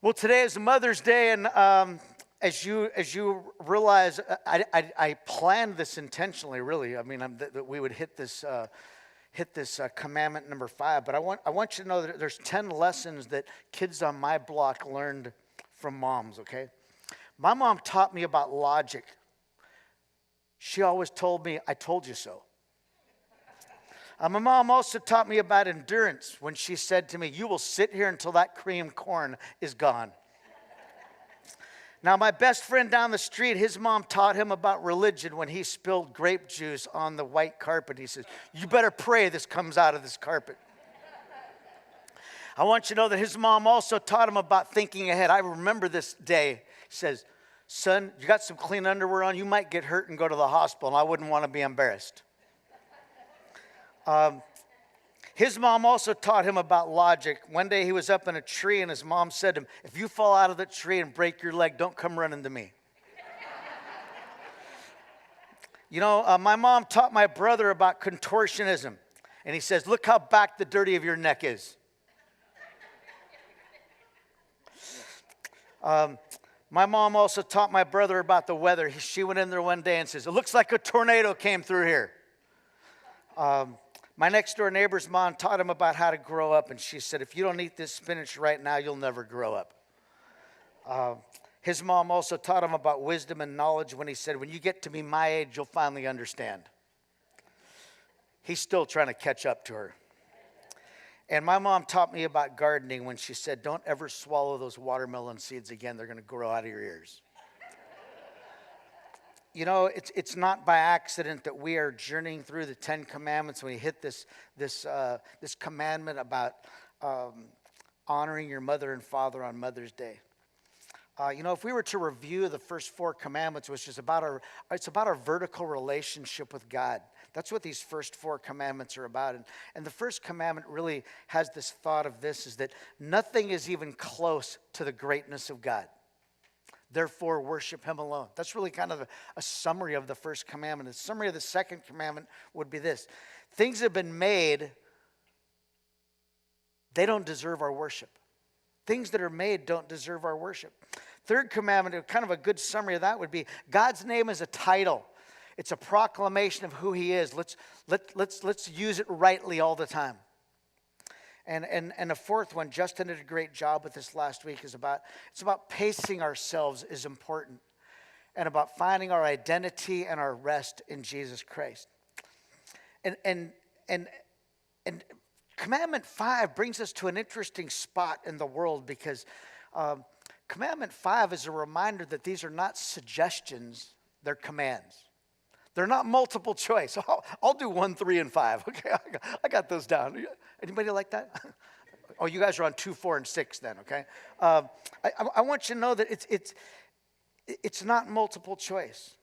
Well, today is Mother's Day, and as you realize, I planned this intentionally. Really, I mean, that we would hit this commandment number 5. But I want you to know that there's 10 lessons that kids on my block learned from moms. Okay, my mom taught me about logic. She always told me, "I told you so." My mom also taught me about endurance when she said to me, "You will sit here until that cream corn is gone." Now, my best friend down the street, his mom taught him about religion when he spilled grape juice on the white carpet. He says, "You better pray this comes out of this carpet." I want you to know that his mom also taught him about thinking ahead. I remember this day. He says, "Son, you got some clean underwear on. You might get hurt and go to the hospital, and I wouldn't want to be embarrassed." His mom also taught him about logic. One day he was up in a tree and his mom said to him, "If you fall out of the tree and break your leg, don't come running to me." My mom taught my brother about contortionism. And he says, "Look how back the dirty of your neck is." My mom also taught my brother about the weather. She went in there one day and says, "It looks like a tornado came through here." My next door neighbor's mom taught him about how to grow up, and she said, "If you don't eat this spinach right now, you'll never grow up." His mom also taught him about wisdom and knowledge when he said, "When you get to be my age, you'll finally understand." He's still trying to catch up to her. And my mom taught me about gardening when she said, "Don't ever swallow those watermelon seeds again. They're going to grow out of your ears." It's not by accident that we are journeying through the 10 Commandments when we hit this commandment about honoring your mother and father on Mother's Day. If we were to review the first 4 commandments, which is about our vertical relationship with God. That's what these first 4 commandments are about. And the first commandment really has this thought of this, is that nothing is even close to the greatness of God. Therefore, worship him alone. That's really kind of a summary of the first commandment. The summary of the second commandment would be this: things have been made, they don't deserve our worship. Things that are made don't deserve our worship. Third commandment, kind of a good summary of that would be God's name is a title. It's a proclamation of who he is. Let's use it rightly all the time. And the fourth one, Justin did a great job with this last week, it's about pacing ourselves is important, and about finding our identity and our rest in Jesus Christ. And Commandment 5 brings us to an interesting spot in the world, because Commandment 5 is a reminder that these are not suggestions, they're commands. They're not multiple choice. I'll do 1, 3, and 5. Okay, I got those down. Anybody like that? Oh, you guys are on 2, 4, and 6 then, okay? I want you to know that it's not multiple choice.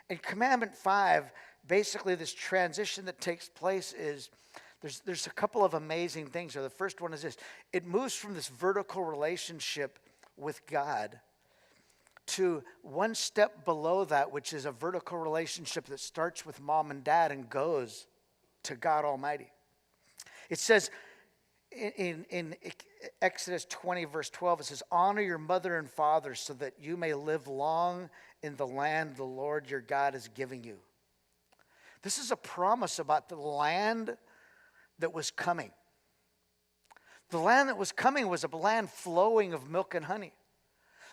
In Commandment 5, basically this transition that takes place is there's a couple of amazing things. The first one is this: it moves from this vertical relationship with God to one step below that, which is a vertical relationship that starts with mom and dad and goes to God Almighty. It says in Exodus 20, verse 12, it says, "Honor your mother and father so that you may live long in the land the Lord your God is giving you." This is a promise about the land that was coming. The land that was coming was a land flowing of milk and honey.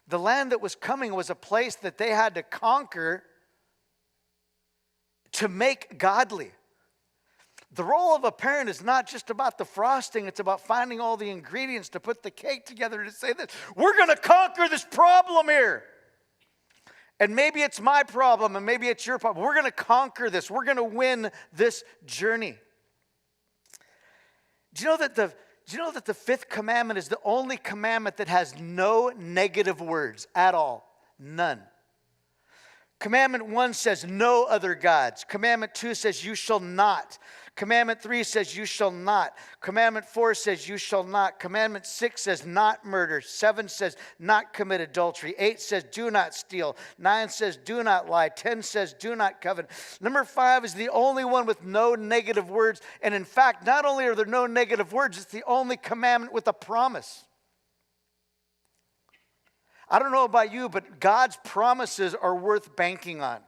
The land that was coming was a place that they had to conquer to make godly. The role of a parent is not just about the frosting, it's about finding all the ingredients to put the cake together to say that we're going to conquer this problem here. And maybe it's my problem and maybe it's your problem. We're going to conquer this. We're going to win this journey. Do you know that the 5th commandment is the only commandment that has no negative words at all? None. Commandment 1 says no other gods. Commandment 2 says you shall not. Commandment 3 says you shall not. Commandment 4 says you shall not. Commandment 6 says not murder. 7 says not commit adultery. 8 says do not steal. 9 says do not lie. 10 says do not covet. Number 5 is the only one with no negative words. And in fact, not only are there no negative words, it's the only commandment with a promise. I don't know about you, but God's promises are worth banking on.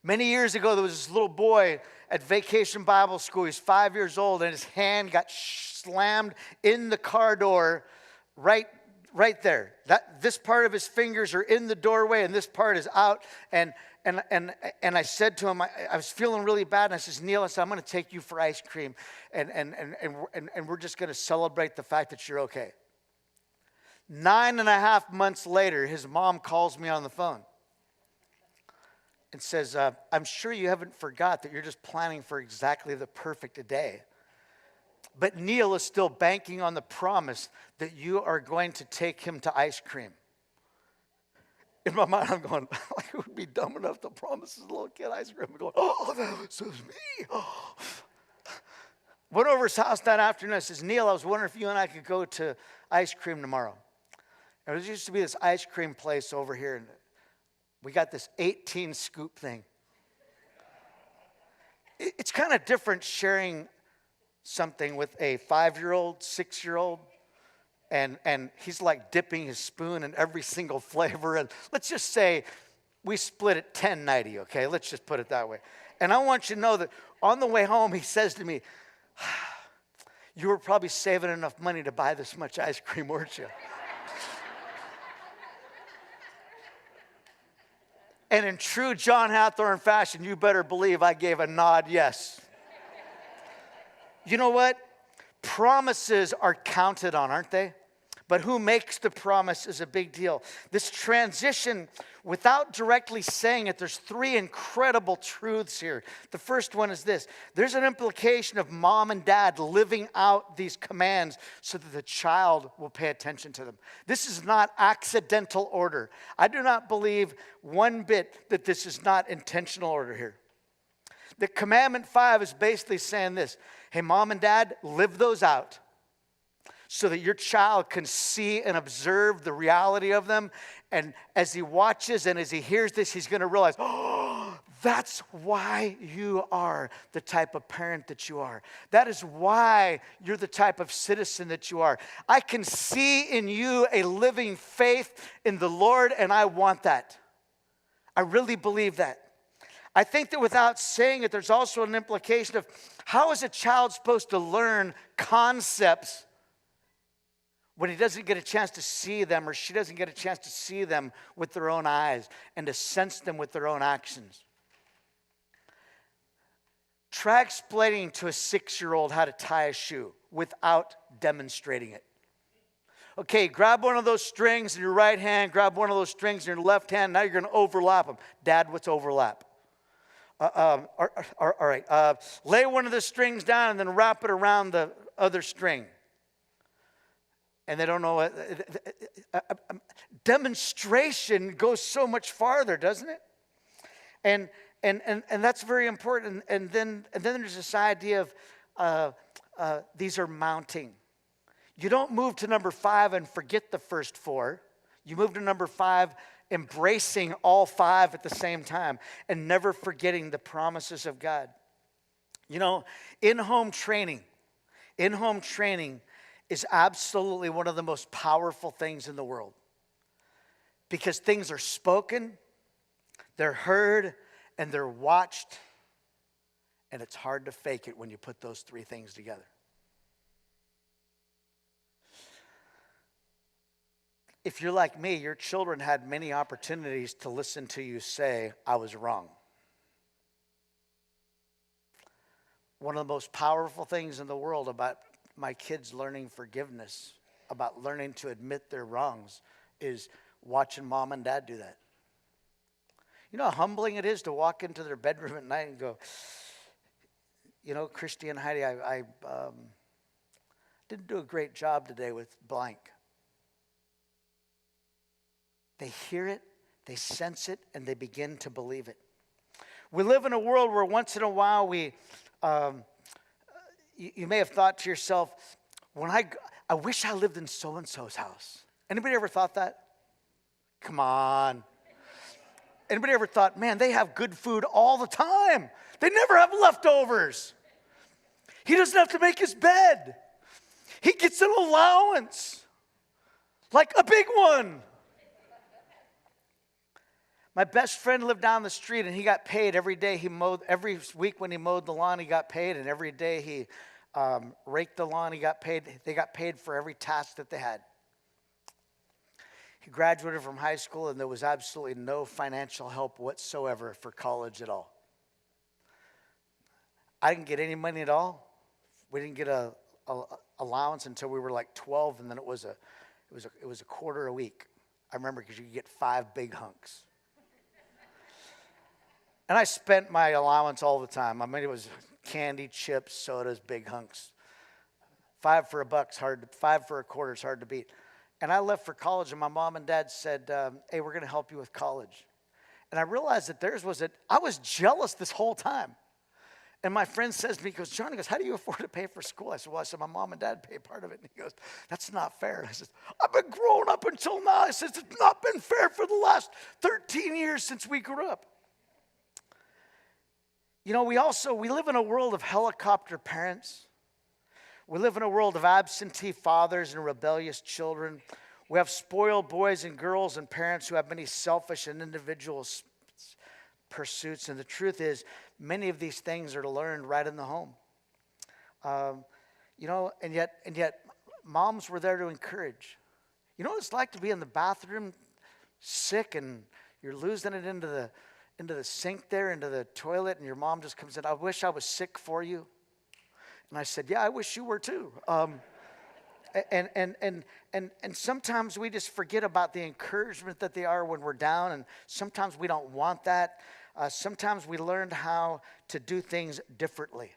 Many years ago, there was this little boy at Vacation Bible School. He's 5 years old, and his hand got slammed in the car door right there. This part of his fingers are in the doorway, and this part is out. And I said to him, I was feeling really bad, and I said, Neil, I'm going to take you for ice cream, and we're just going to celebrate the fact that you're okay. 9.5 months later, his mom calls me on the phone and says, I'm sure you haven't forgot that you're just planning for exactly the perfect day. But Neil is still banking on the promise that you are going to take him to ice cream. In my mind, I'm going, like, who would be dumb enough to promise his little kid ice cream? I'm going, oh, that was me. Oh. Went over his house that afternoon. I says, Neil, I was wondering if you and I could go to ice cream tomorrow. And there used to be this ice cream place over here, and we got this 18 scoop thing. It's kind of different sharing something with a 5-year-old, 6-year-old, and he's like dipping his spoon in every single flavor. And let's just say we split it 10-90, okay? Let's just put it that way. And I want you to know that on the way home, he says to me, you were probably saving enough money to buy this much ice cream, weren't you? And in true John Hathorne fashion, you better believe I gave a nod yes. You know what? Promises are counted on, aren't they? But who makes the promise is a big deal. This transition, without directly saying it, there's 3 incredible truths here. The first one is this. There's an implication of mom and dad living out these commands so that the child will pay attention to them. This is not accidental order. I do not believe one bit that this is not intentional order here. The commandment 5 is basically saying this. Hey, mom and dad, live those out so that your child can see and observe the reality of them. And as he watches and as he hears this, he's going to realize, oh, that's why you are the type of parent that you are. That is why you're the type of citizen that you are. I can see in you a living faith in the Lord, and I want that. I really believe that. I think that without saying it, there's also an implication of how is a child supposed to learn concepts when he doesn't get a chance to see them, or she doesn't get a chance to see them with their own eyes and to sense them with their own actions. Try explaining to a 6-year-old how to tie a shoe without demonstrating it. Okay, grab one of those strings in your right hand, grab one of those strings in your left hand, now you're going to overlap them. Dad, what's overlap? All right, lay one of the strings down and then wrap it around the other string. And they don't know what. Demonstration goes so much farther, doesn't it? And that's very important. And then there's this idea of these are mounting. You don't move to number 5 and forget the first 4. You move to number 5, embracing all 5 at the same time and never forgetting the promises of God. You know, in-home training is absolutely one of the most powerful things in the world. Because things are spoken, they're heard, and they're watched. And it's hard to fake it when you put those 3 things together. If you're like me, your children had many opportunities to listen to you say, I was wrong. One of the most powerful things in the world about my kids learning forgiveness, about learning to admit their wrongs, is watching mom and dad do that. You know how humbling it is to walk into their bedroom at night and go, you know, Christy and Heidi, I didn't do a great job today with blank. They hear it, they sense it, and they begin to believe it. We live in a world where once in a while you may have thought to yourself, I wish I lived in so-and-so's house. Anybody ever thought that? Come on. Anybody ever thought, man, they have good food all the time. They never have leftovers. He doesn't have to make his bed. He gets an allowance, like a big one. My best friend lived down the street, and he got paid every day. Every week when he mowed the lawn, he got paid, and every day he raked the lawn, he got paid. They got paid for every task that they had. He graduated from high school, and there was absolutely no financial help whatsoever for college at all. I didn't get any money at all. We didn't get a allowance until we were like 12, and then it was a quarter a week. I remember because you could get 5 big hunks. And I spent my allowance all the time. I mean, it was candy, chips, sodas, big hunks. 5 for $1, 5 for a quarter is hard to beat. And I left for college, and my mom and dad said, hey, we're going to help you with college. And I realized that theirs was I was jealous this whole time. And my friend says to me, he goes, John, he goes, how do you afford to pay for school? I said, well, my mom and dad pay part of it. And he goes, that's not fair. And I said, I've been growing up until now. I said, it's not been fair for the last 13 years since we grew up. You know, we live in a world of helicopter parents. We live in a world of absentee fathers and rebellious children. We have spoiled boys and girls and parents who have many selfish and individual pursuits. And the truth is, many of these things are learned right in the home. You know, and yet moms were there to encourage. You know what it's like to be in the bathroom sick and you're losing it into the sink there, into the toilet, and your mom just comes in, I wish I was sick for you. And I said, yeah, I wish you were too. And sometimes we just forget about the encouragement that they are when we're down, and sometimes we don't want that. Sometimes we learned how to do things differently.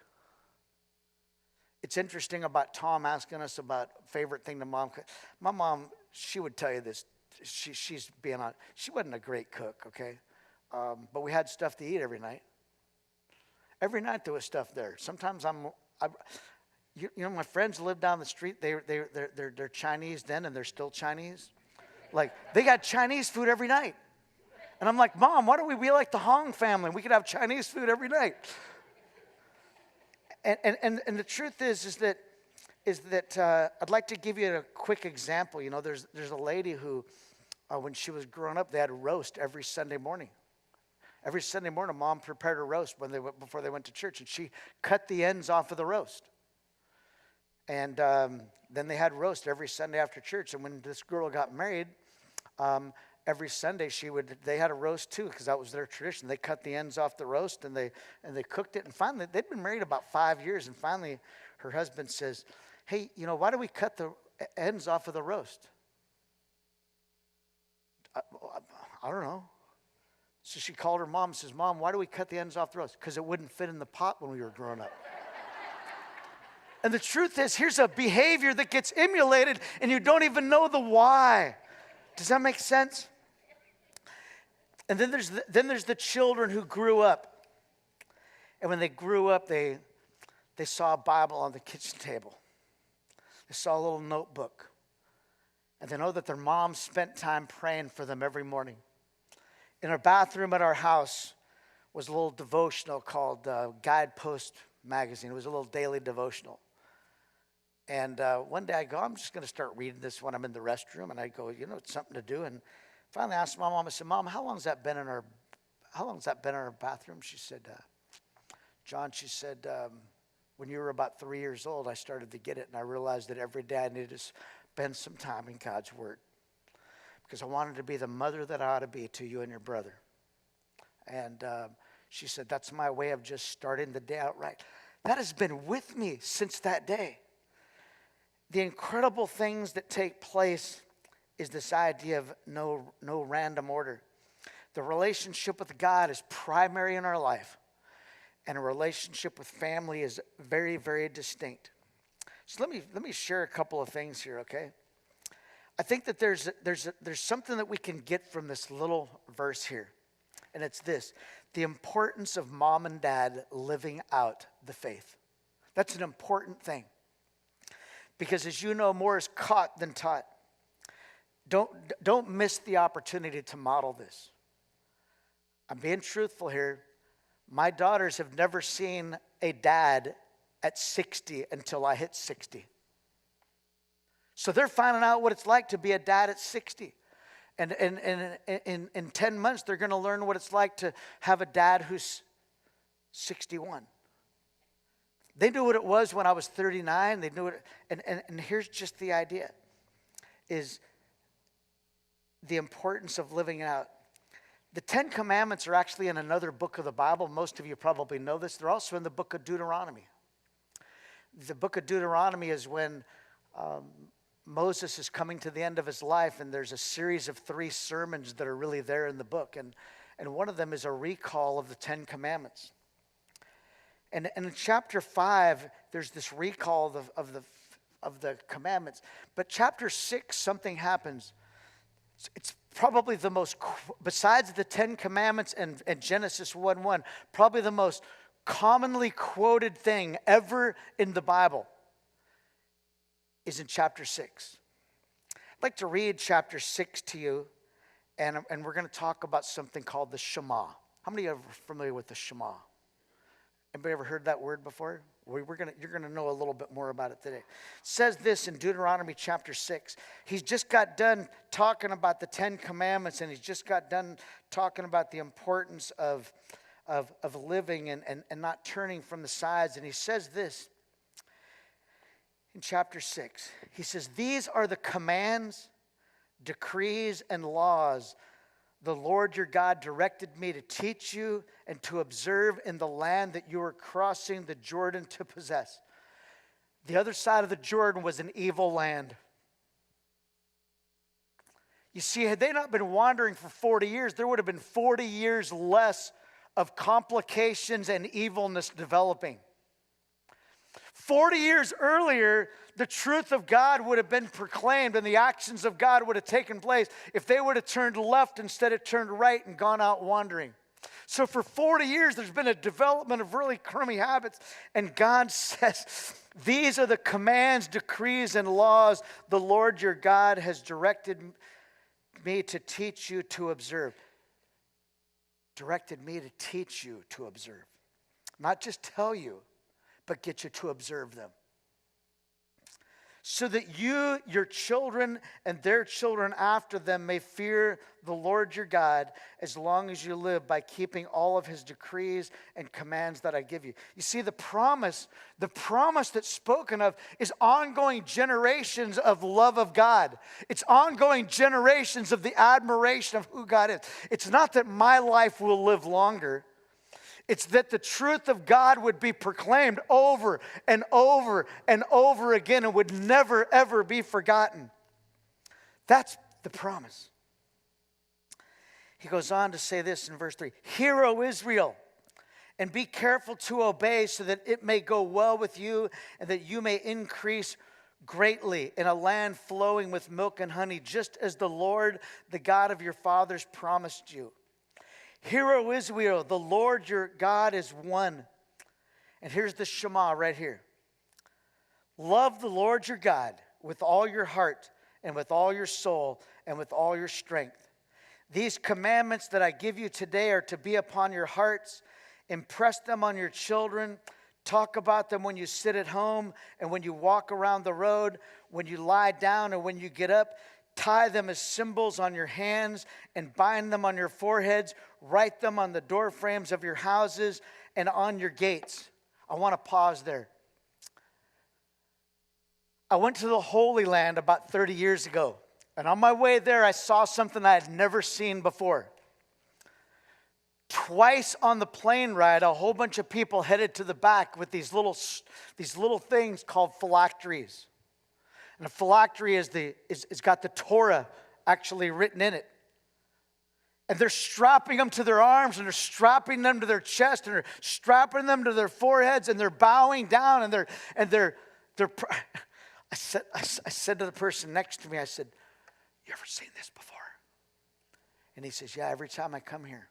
It's interesting about Tom asking us about favorite thing to mom. My mom, she would tell you this. She's being on. She wasn't a great cook, okay? But we had stuff to eat every night. Every night there was stuff there. Sometimes you know, my friends live down the street. They're Chinese then, and they're still Chinese. Like, they got Chinese food every night. And I'm like, Mom, why don't we be like the Hong family? We could have Chinese food every night. And the truth is that I'd like to give you a quick example. You know, there's a lady who, when she was growing up, they had a roast every Sunday morning. Every Sunday morning, Mom prepared a roast before they went to church, and she cut the ends off of the roast. And then they had roast every Sunday after church. And when this girl got married, every Sunday they had a roast too, because that was their tradition. They cut the ends off the roast and they cooked it. And finally, they'd been married about 5 years. And finally, her husband says, hey, you know, why do we cut the ends off of the roast? I don't know. So she called her mom and says, Mom, why do we cut the ends off the roast? Because it wouldn't fit in the pot when we were growing up. And the truth is, here's a behavior that gets emulated and you don't even know the why. Does that make sense? And then there's the children who grew up. And when they grew up, they saw a Bible on the kitchen table. They saw a little notebook. And they know that their mom spent time praying for them every morning. In our bathroom at our house was a little devotional called Guidepost Magazine. It was a little daily devotional. And one day I go, I'm just going to start reading this when I'm in the restroom. And I go, you know, it's something to do. And finally I asked my mom, I said, Mom, how long's that been in our bathroom? She said, John, she said, when you were about 3 years old, I started to get it. And I realized that every day I needed to spend some time in God's Word. Because I wanted to be the mother that I ought to be to you and your brother. And she said, that's my way of just starting the day out right. That has been with me since that day. The incredible things that take place is this idea of no random order. The relationship with God is primary in our life. And a relationship with family is very, very distinct. So let me share a couple of things here, okay? I think that there's something that we can get from this little verse here. And it's this: the importance of mom and dad living out the faith. That's an important thing. Because as you know, more is caught than taught. Don't miss the opportunity to model this. I'm being truthful here. My daughters have never seen a dad at 60 until I hit 60. So they're finding out what it's like to be a dad at 60. And in 10 months, they're going to learn what it's like to have a dad who's 61. They knew what it was when I was 39. They knew it. And here's just the idea, is the importance of living it out. The 10 Commandments are actually in another book of the Bible. Most of you probably know this. They're also in the book of Deuteronomy. The book of Deuteronomy is when Moses is coming to the end of his life, and there's a series of 3 sermons that are really there in the book. And one of them is a recall of the 10 Commandments. And in chapter 5, there's this recall of the commandments. But chapter 6, something happens. It's probably the most, besides the 10 Commandments and Genesis 1:1, probably the most commonly quoted thing ever in the Bible is in chapter 6. I'd like to read chapter 6 to you, and we're going to talk about something called the Shema. How many of you are familiar with the Shema? Anybody ever heard that word before? You're going to know a little bit more about it today. It says this in Deuteronomy chapter 6. He's just got done talking about the 10 Commandments, and he's just got done talking about the importance of living and not turning from the sides. And he says this in chapter 6. He says, "These are the commands, decrees, and laws the Lord your God directed me to teach you and to observe in the land that you are crossing the Jordan to possess." The other side of the Jordan was an evil land. You see, had they not been wandering for 40 years, there would have been 40 years less of complications and evilness developing. 40 years earlier, the truth of God would have been proclaimed and the actions of God would have taken place if they would have turned left instead of turned right and gone out wandering. So for 40 years, there's been a development of really crummy habits. And God says, these are the commands, decrees, and laws the Lord your God has directed me to teach you to observe. Directed me to teach you to observe. Not just tell you, but get you to observe them. So that you, your children, and their children after them may fear the Lord your God as long as you live by keeping all of his decrees and commands that I give you. You see, the promise that's spoken of is ongoing generations of love of God. It's ongoing generations of the admiration of who God is. It's not that my life will live longer. It's that the truth of God would be proclaimed over and over and over again and would never, ever be forgotten. That's the promise. He goes on to say this in verse 3. "Hear, O Israel, and be careful to obey so that it may go well with you and that you may increase greatly in a land flowing with milk and honey, just as the Lord, the God of your fathers, promised you. Hear, O Israel, the Lord your God is one." And here's the Shema right here. "Love the Lord your God with all your heart and with all your soul and with all your strength. These commandments that I give you today are to be upon your hearts. Impress them on your children. Talk about them when you sit at home and when you walk around the road, when you lie down and when you get up. Tie them as symbols on your hands and bind them on your foreheads. Write them on the door frames of your houses and on your gates." I want to pause there. I went to the Holy Land about 30 years ago. And on my way there, I saw something I had never seen before. Twice on the plane ride, a whole bunch of people headed to the back with these little things called phylacteries. And a phylactery is got the Torah actually written in it. And they're strapping them to their arms, and they're strapping them to their chest, and they're strapping them to their foreheads, and they're bowing down, and they're I said to the person next to me, I said, "You ever seen this before?" And he says, "Yeah, every time I come here."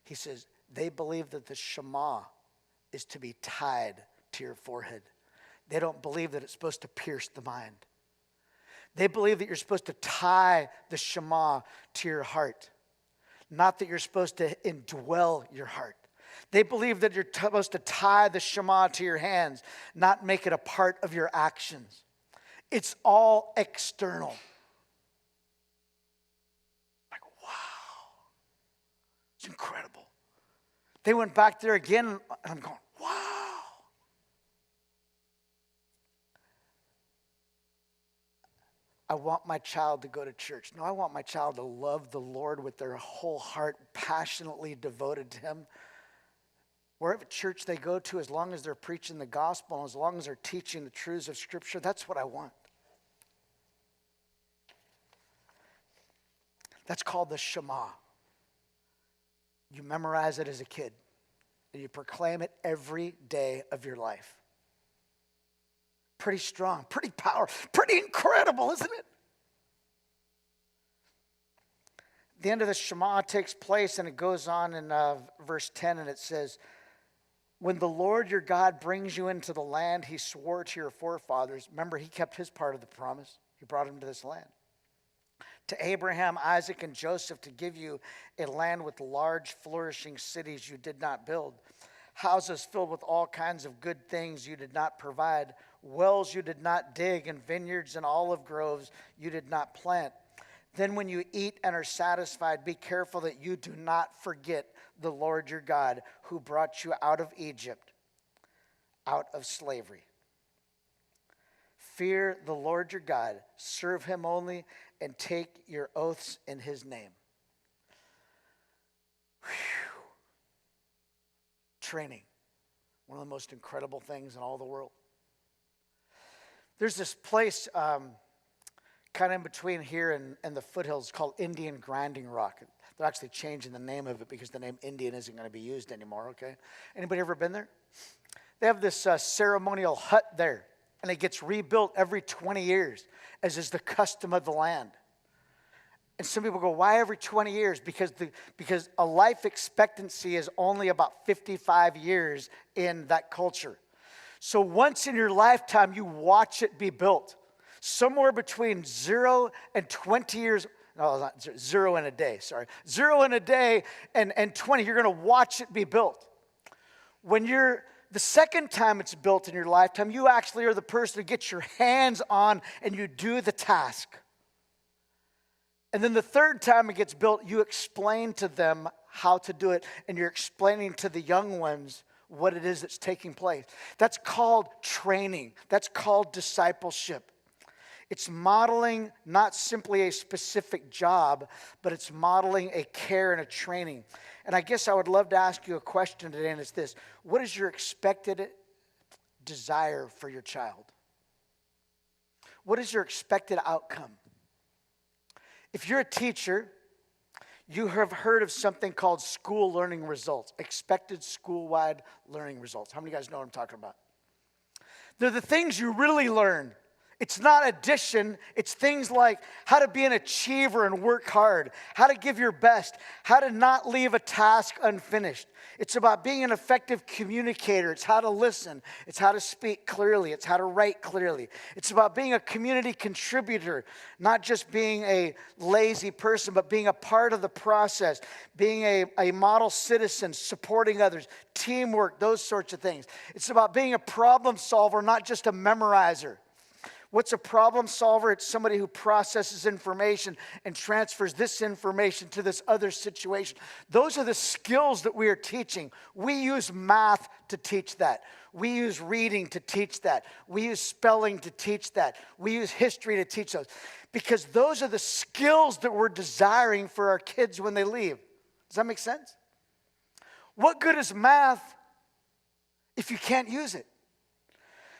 He says, "They believe that the Shema is to be tied to your forehead. They don't believe that it's supposed to pierce the mind. They believe that you're supposed to tie the Shema to your heart, not that you're supposed to indwell your heart. They believe that you're supposed to tie the Shema to your hands, not make it a part of your actions. It's all external." It's incredible. They went back there again, and I'm going, wow. I want my child to go to church. No, I want my child to love the Lord with their whole heart, passionately devoted to him. Wherever church they go to, as long as they're preaching the gospel, and as long as they're teaching the truths of Scripture, that's what I want. That's called the Shema. You memorize it as a kid, and you proclaim it every day of your life. Pretty strong, pretty powerful, pretty incredible, isn't it? The end of the Shema takes place, and it goes on in verse 10, and it says, when the Lord your God brings you into the land he swore to your forefathers, remember, he kept his part of the promise. He brought him to this land. To Abraham, Isaac, and Joseph, to give you a land with large, flourishing cities you did not build, houses filled with all kinds of good things you did not provide, wells you did not dig, and vineyards and olive groves you did not plant. Then when you eat and are satisfied, be careful that you do not forget the Lord your God, who brought you out of Egypt, out of slavery. Fear the Lord your God, serve him only, and take your oaths in his name. Whew. Training, one of the most incredible things in all the world. There's this place kind of in between here and the foothills called Indian Grinding Rock. They're actually changing the name of it because the name Indian isn't going to be used anymore, okay? Anybody ever been there? They have this ceremonial hut there, and it gets rebuilt every 20 years, as is the custom of the land. And some people go, why every 20 years? Because a life expectancy is only about 55 years in that culture. So once in your lifetime, you watch it be built. Somewhere between 0 and 20 years, no, not 0 and a day, sorry. 0 and a day and 20, you're going to watch it be built. When the second time it's built in your lifetime, you actually are the person who gets your hands on and you do the task. And then the third time it gets built, you explain to them how to do it, and you're explaining to the young ones what it is that's taking place. That's called training. That's called discipleship. It's modeling not simply a specific job, but it's modeling a care and a training. And I guess I would love to ask you a question today, and it's this. What is your expected desire for your child? What is your expected outcome? If you're a teacher, you have heard of something called school learning results, expected school-wide learning results. How many of you guys know what I'm talking about? They're the things you really learn. It's not addition. It's things like how to be an achiever and work hard, how to give your best, how to not leave a task unfinished. It's about being an effective communicator. It's how to listen. It's how to speak clearly. It's how to write clearly. It's about being a community contributor, not just being a lazy person, but being a part of the process, being a model citizen, supporting others, teamwork, those sorts of things. It's about being a problem solver, not just a memorizer. What's a problem solver? It's somebody who processes information and transfers this information to this other situation. Those are the skills that we are teaching. We use math to teach that. We use reading to teach that. We use spelling to teach that. We use history to teach those. Because those are the skills that we're desiring for our kids when they leave. Does that make sense? What good is math if you can't use it?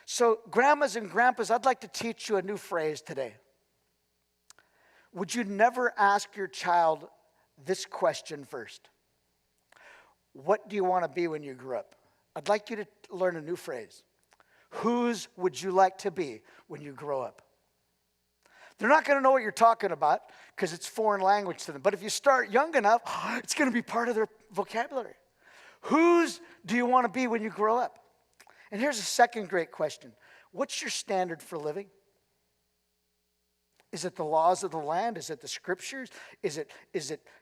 So, grandmas and grandpas, I'd like to teach you a new phrase today. Would you never ask your child this question first? What do you want to be when you grow up? I'd like you to learn a new phrase. Whose would you like to be when you grow up? They're not going to know what you're talking about because it's foreign language to them. But if you start young enough, it's going to be part of their vocabulary. Whose do you want to be when you grow up? And here's a second great question. What's your standard for living? Is it the laws of the land? Is it the scriptures? Is it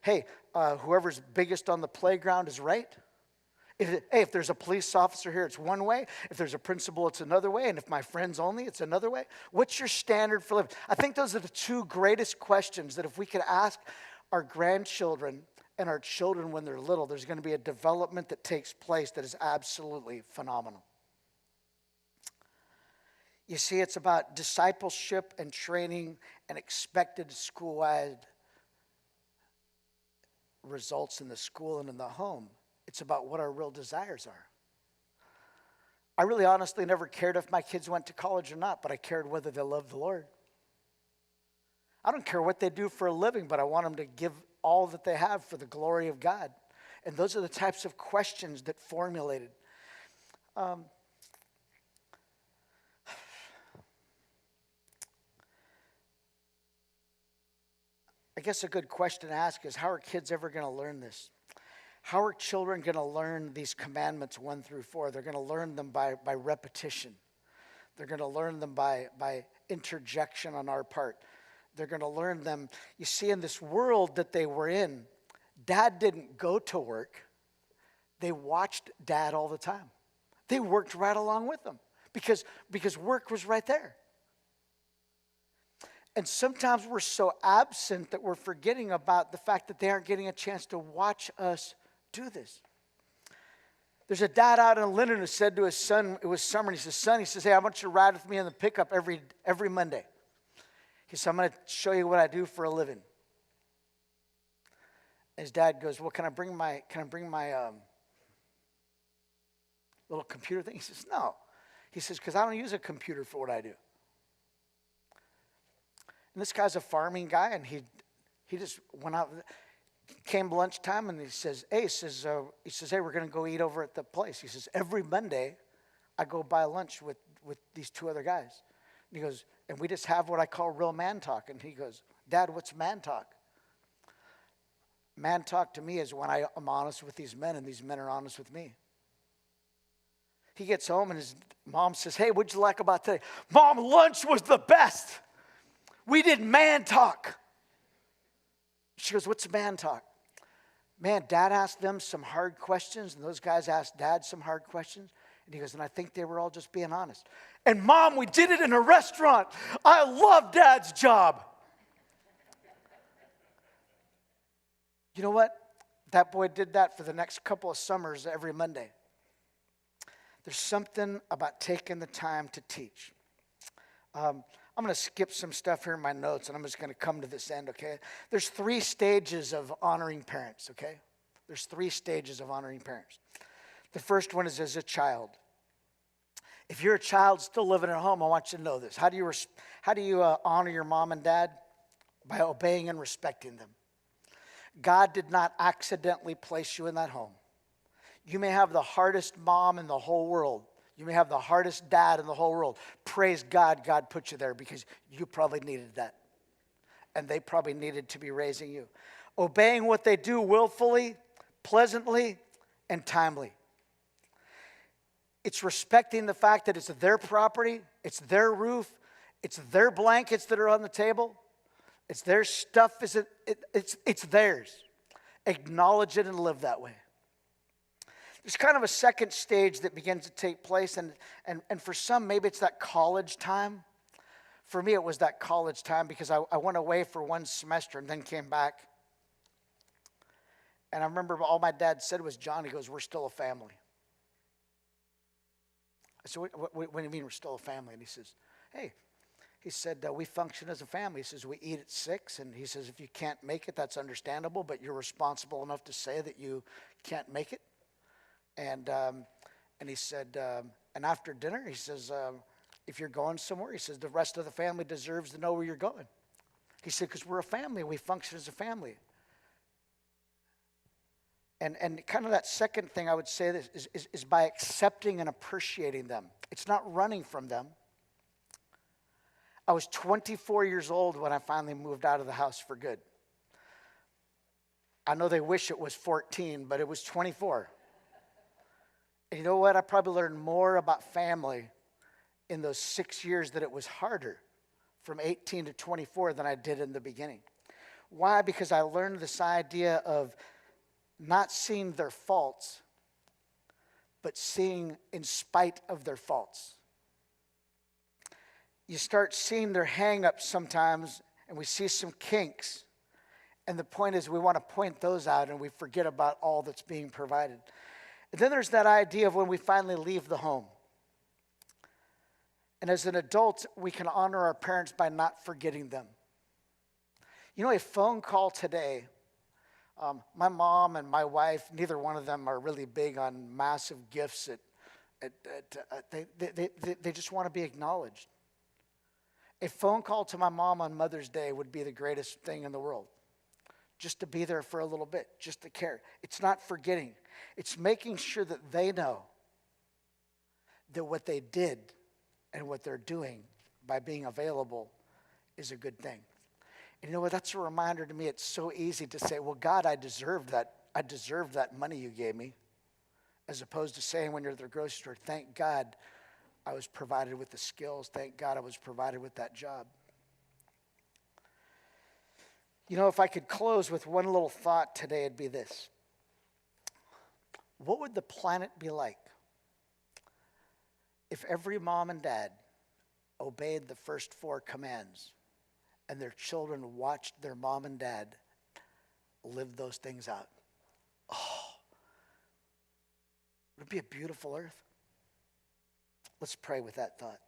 hey, whoever's biggest on the playground is right? Hey, if there's a police officer here, it's one way. If there's a principal, it's another way. And if my friends only, it's another way. What's your standard for living? I think those are the two greatest questions that if we could ask our grandchildren in our children when they're little, there's going to be a development that takes place that is absolutely phenomenal. You see, it's about discipleship and training and expected school-wide results in the school and in the home. It's about what our real desires are. I really honestly never cared if my kids went to college or not, but I cared whether they loved the Lord. I don't care what they do for a living, but I want them to give all that they have for the glory of God. And those are the types of questions that formulated. I guess a good question to ask is, how are kids ever going to learn this? How are children going to learn these commandments 1 through 4? They're going to learn them by repetition. They're going to learn them by interjection on our part. They're going to learn them. You see, in this world that they were in, Dad didn't go to work. They watched Dad all the time. They worked right along with them because work was right there. And sometimes we're so absent that we're forgetting about the fact that they aren't getting a chance to watch us do this. There's a dad out in Linden who said to his son, it was summer, and he says, son, he says, hey, I want you to ride with me in the pickup every Monday. He said, I'm going to show you what I do for a living. His dad goes, well, can I bring my little computer thing? He says, no. He says, because I don't use a computer for what I do. And this guy's a farming guy, and he just went out. Came lunchtime, and he says, hey, we're going to go eat over at the place. He says, every Monday, I go buy lunch with these 2 other guys. And he goes, and we just have what I call real man talk. And he goes, Dad, what's man talk? Man talk to me is when I am honest with these men, and these men are honest with me. He gets home, and his mom says, hey, what'd you like about today? Mom, lunch was the best. We did man talk. She goes, what's man talk? Man, Dad asked them some hard questions, and those guys asked Dad some hard questions. And he goes, and I think they were all just being honest. And Mom, we did it in a restaurant. I love Dad's job. You know what? That boy did that for the next couple of summers every Monday. There's something about taking the time to teach. I'm going to skip some stuff here in my notes, and I'm just going to come to this end, okay? There's 3 stages of honoring parents, okay? There's 3 stages of honoring parents. The first one is as a child. If you're a child still living at home, I want you to know this. How do you honor your mom and dad? By obeying and respecting them. God did not accidentally place you in that home. You may have the hardest mom in the whole world. You may have the hardest dad in the whole world. Praise God, God put you there because you probably needed that. And they probably needed to be raising you. Obeying what they do willfully, pleasantly, and timely. It's respecting the fact that it's their property, it's their roof, it's their blankets that are on the table, it's their stuff, it's theirs. Acknowledge it and live that way. There's kind of a second stage that begins to take place, and for some, maybe it's that college time. For me, it was that college time because I went away for 1 semester and then came back. And I remember all my dad said was, John, he goes, we're still a family. I said, what do you mean we're still a family? And he says, hey, he said, we function as a family. He says, we eat at 6. And he says, if you can't make it, that's understandable, but you're responsible enough to say that you can't make it. And he said, and after dinner, he says, if you're going somewhere, he says, the rest of the family deserves to know where you're going. He said, because we're a family, we function as a family. And kind of that second thing I would say this is by accepting and appreciating them. It's not running from them. I was 24 years old when I finally moved out of the house for good. I know they wish it was 14, but it was 24. And you know what? I probably learned more about family in those 6 years that it was harder from 18 to 24 than I did in the beginning. Why? Because I learned this idea of not seeing their faults, but seeing in spite of their faults. You start seeing their hang-ups sometimes, and we see some kinks, And the point is, we want to point those out and we forget about all that's being provided. And then there's that idea of when we finally leave the home. And as an adult, we can honor our parents by not forgetting them. You know, a phone call today, my mom and my wife, neither one of them are really big on massive gifts. They just want to be acknowledged. A phone call to my mom on Mother's Day would be the greatest thing in the world. Just to be there for a little bit, just to care. It's not forgetting. It's making sure that they know that what they did and what they're doing by being available is a good thing. And you know what? That's a reminder to me. It's so easy to say, well, God, I deserve that. I deserve that money you gave me. As opposed to saying when you're at the grocery store, thank God I was provided with the skills. Thank God I was provided with that job. You know, if I could close with one little thought today, it'd be this. What would the planet be like if every mom and dad obeyed the first 4 commands and their children watched their mom and dad live those things out? Oh, would it be a beautiful earth? Let's pray with that thought.